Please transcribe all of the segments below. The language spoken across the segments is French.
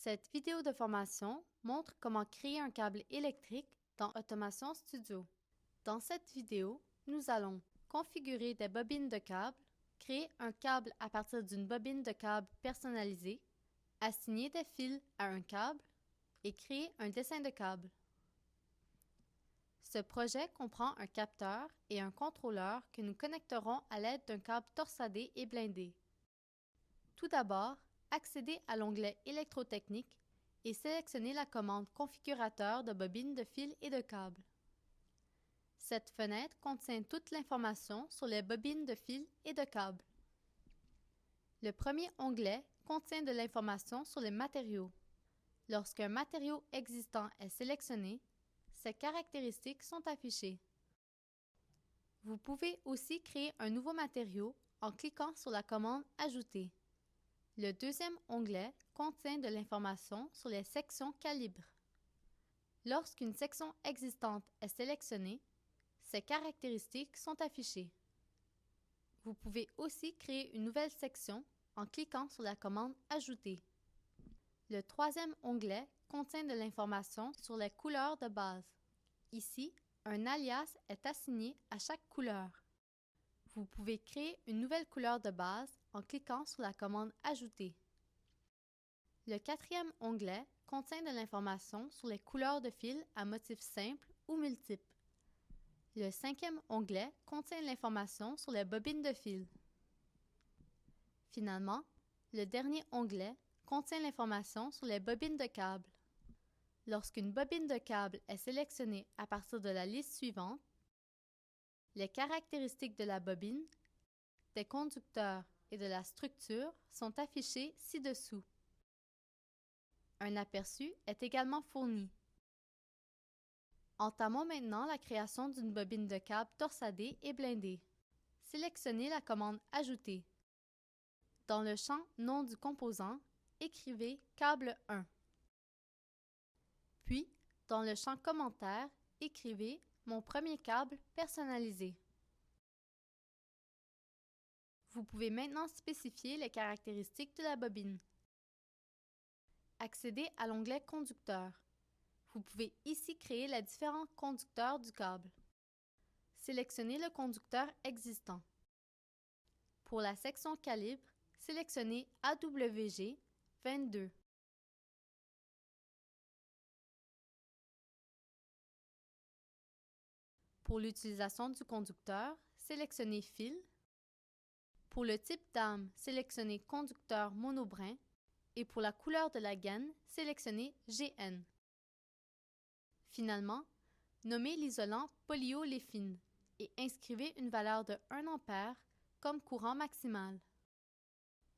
Cette vidéo de formation montre comment créer un câble électrique dans Automation Studio. Dans cette vidéo, nous allons configurer des bobines de câbles, créer un câble à partir d'une bobine de câble personnalisée, assigner des fils à un câble et créer un dessin de câble. Ce projet comprend un capteur et un contrôleur que nous connecterons à l'aide d'un câble torsadé et blindé. Tout d'abord, accédez à l'onglet Électrotechnique et sélectionnez la commande Configurateur de bobines de fils et de câbles. Cette fenêtre contient toute l'information sur les bobines de fils et de câbles. Le premier onglet contient de l'information sur les matériaux. Lorsqu'un matériau existant est sélectionné, ses caractéristiques sont affichées. Vous pouvez aussi créer un nouveau matériau en cliquant sur la commande Ajouter. Le deuxième onglet contient de l'information sur les sections calibres. Lorsqu'une section existante est sélectionnée, ses caractéristiques sont affichées. Vous pouvez aussi créer une nouvelle section en cliquant sur la commande Ajouter. Le troisième onglet contient de l'information sur les couleurs de base. Ici, un alias est assigné à chaque couleur. Vous pouvez créer une nouvelle couleur de base en cliquant sur la commande Ajouter. Le quatrième onglet contient de l'information sur les couleurs de fils à motifs simples ou multiples. Le cinquième onglet contient l'information sur les bobines de fils. Finalement, le dernier onglet contient l'information sur les bobines de câbles. Lorsqu'une bobine de câble est sélectionnée à partir de la liste suivante, les caractéristiques de la bobine, des conducteurs et de la structure sont affichées ci-dessous. Un aperçu est également fourni. Entamons maintenant la création d'une bobine de câble torsadée et blindée. Sélectionnez la commande Ajouter. Dans le champ Nom du composant, écrivez Câble 1. Puis, dans le champ Commentaire, écrivez Mon premier câble personnalisé. Vous pouvez maintenant spécifier les caractéristiques de la bobine. Accédez à l'onglet Conducteur. Vous pouvez ici créer les différents conducteurs du câble. Sélectionnez le conducteur existant. Pour la section calibre, sélectionnez AWG 22. Pour l'utilisation du conducteur, sélectionnez Fil. Pour le type d'arme, sélectionnez Conducteur monobrin et pour la couleur de la gaine, sélectionnez GN. Finalement, nommez l'isolant polyolefine et inscrivez une valeur de 1 A comme courant maximal.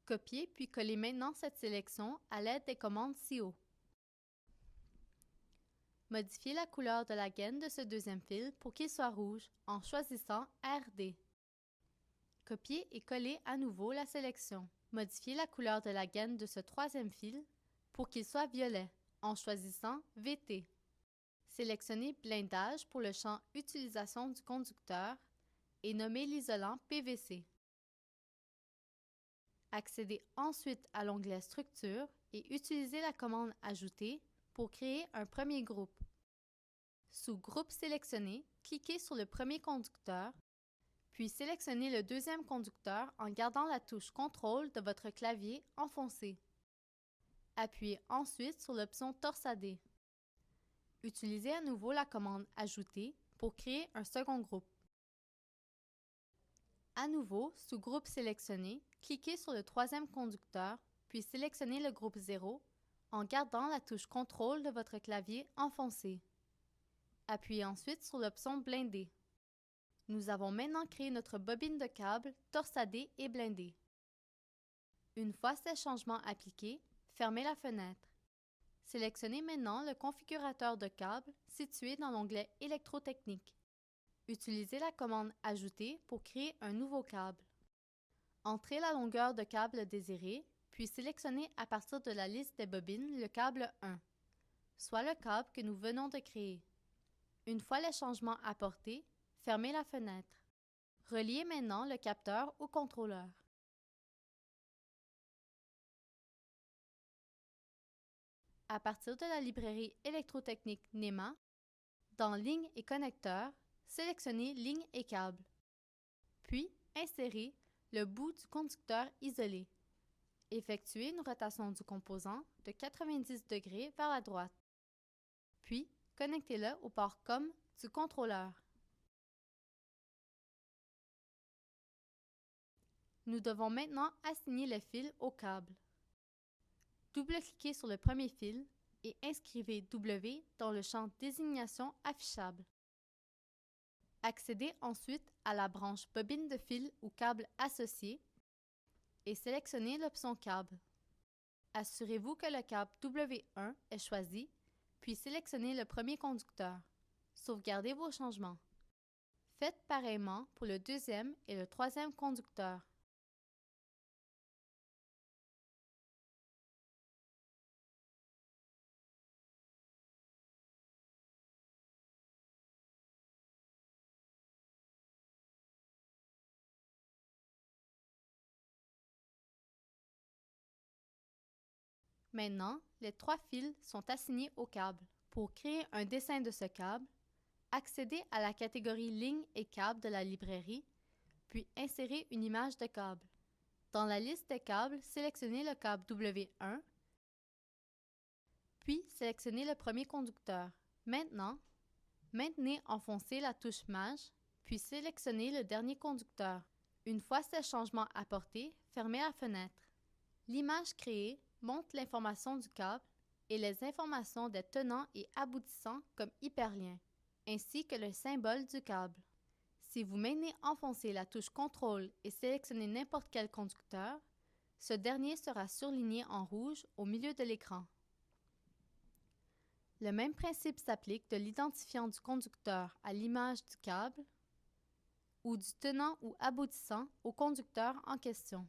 Copiez puis collez maintenant cette sélection à l'aide des commandes CO. Modifiez la couleur de la gaine de ce deuxième fil pour qu'il soit rouge en choisissant RD. Copiez et collez à nouveau la sélection. Modifiez la couleur de la gaine de ce troisième fil pour qu'il soit violet en choisissant VT. Sélectionnez Blindage pour le champ Utilisation du conducteur et nommez l'isolant PVC. Accédez ensuite à l'onglet Structure et utilisez la commande Ajouter pour créer un premier groupe. Sous Groupe sélectionné, cliquez sur le premier conducteur, puis sélectionnez le deuxième conducteur en gardant la touche Contrôle de votre clavier enfoncée. Appuyez ensuite sur l'option Torsader. Utilisez à nouveau la commande Ajouter pour créer un second groupe. À nouveau, sous Groupe sélectionné, cliquez sur le troisième conducteur, puis sélectionnez le groupe 0 en gardant la touche Contrôle de votre clavier enfoncée. Appuyez ensuite sur l'option Blinder. Nous avons maintenant créé notre bobine de câble torsadée et blindée. Une fois ces changements appliqués, fermez la fenêtre. Sélectionnez maintenant le configurateur de câble situé dans l'onglet Électrotechnique. Utilisez la commande Ajouter pour créer un nouveau câble. Entrez la longueur de câble désirée, puis sélectionnez à partir de la liste des bobines le câble 1, soit le câble que nous venons de créer. Une fois les changements apportés, fermez la fenêtre. Reliez maintenant le capteur au contrôleur. à partir de la librairie électrotechnique NEMA, dans Lignes et connecteurs, sélectionnez Lignes et câbles. Puis, insérez le bout du conducteur isolé. Effectuez une rotation du composant de 90 degrés vers la droite. Puis, connectez-le au port COM du contrôleur. Nous devons maintenant assigner le fil au câble. Double-cliquez sur le premier fil et inscrivez W dans le champ Désignation affichable. Accédez ensuite à la branche Bobine de fil ou câble associé et sélectionnez l'option Câble. Assurez-vous que le câble W1 est choisi, puis sélectionnez le premier conducteur. Sauvegardez vos changements. Faites pareillement pour le deuxième et le troisième conducteur. Maintenant, les 3 fils sont assignés au câble. Pour créer un dessin de ce câble, accédez à la catégorie Lignes et câbles de la librairie, puis insérez une image de câble. Dans la liste des câbles, sélectionnez le câble W1, puis sélectionnez le premier conducteur. Maintenant, maintenez enfoncée la touche Maj, puis sélectionnez le dernier conducteur. Une fois ces changements apportés, fermez la fenêtre. L'image créée montre l'information du câble et les informations des tenants et aboutissants comme hyperlien, ainsi que le symbole du câble. Si vous maintenez enfoncée la touche Contrôle et sélectionnez n'importe quel conducteur, ce dernier sera surligné en rouge au milieu de l'écran. Le même principe s'applique de l'identifiant du conducteur à l'image du câble ou du tenant ou aboutissant au conducteur en question.